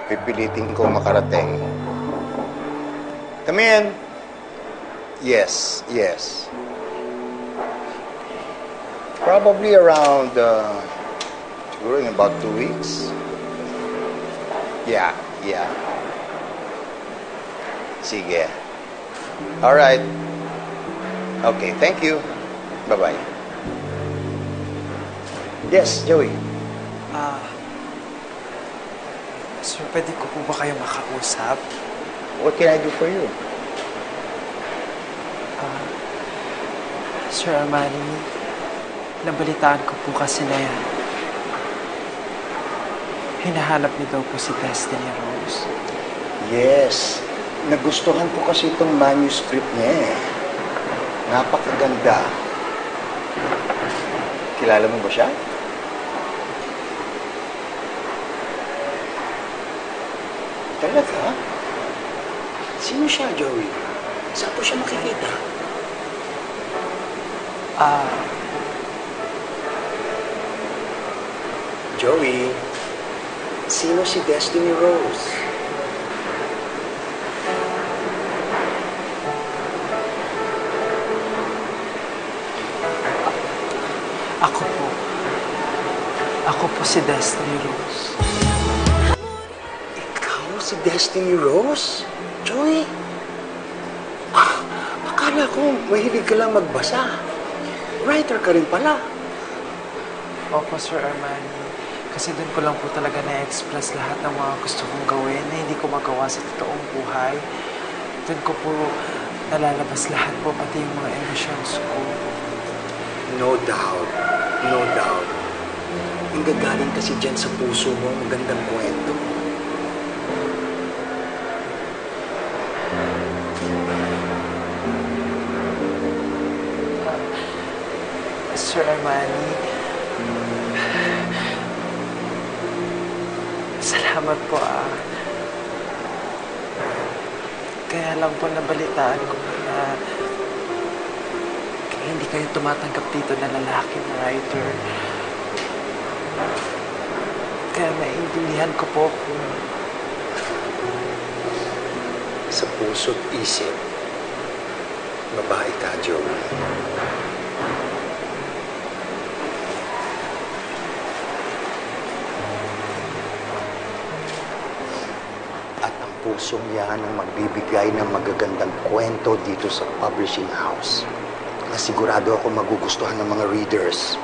Pipilitin ko makarating. Come in. Yes, yes. Probably around, siguro in about 2 weeks. Yeah. Sige. All right. Okay, thank you. Bye-bye. Yes, Joey. Sir, pwede ko po ba kayo makausap? What can I do for you? Sir Armani, nabalitaan ko po kasi na hinahanap niyo daw po si Destiny Rose. Yes. Nagustuhan ko kasi itong manuscript niya eh. Napakaganda. Kilala mo ba siya? Talaga? Sino siya, Joey? Saan po siya makikita? Joey, sino si Destiny Rose? Ako po si Destiny Rose. Ikaw si Destiny Rose? Joey? Akala ko mahilig ka lang magbasa. Writer ka rin pala. Opo, Sir Armani. Kasi doon ko lang po talaga na-express lahat ng mga gusto kong gawin na hindi ko magawa sa totoong buhay. Doon ko po nalalabas lahat po, pati yung mga emotions ko. No doubt. No doubt. Ang gagaling kasi dyan sa puso mo, ang gandang kwento. Sir Armani, salamat po Kaya lang po nabalitaan ko na hindi kayo tumatanggap dito na lalaki na writer. Kaya naiintindihan ko po kung sa puso't isip, babae ka, Joey. At ang pusong yan ang magbibigay ng magagandang kwento dito sa publishing house. Na sigurado ako magugustuhan ng mga readers.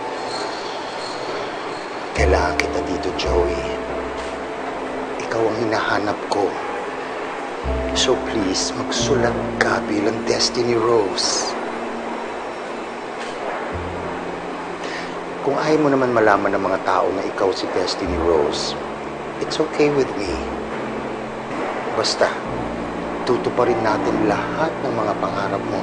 Kailangan kita dito, Joey. Ikaw ang hinahanap ko. So please, magsulat ka bilang Destiny Rose. Kung ayaw mo naman malaman ng mga tao na ikaw si Destiny Rose, it's okay with me. Basta, tutuparin natin lahat ng mga pangarap mo.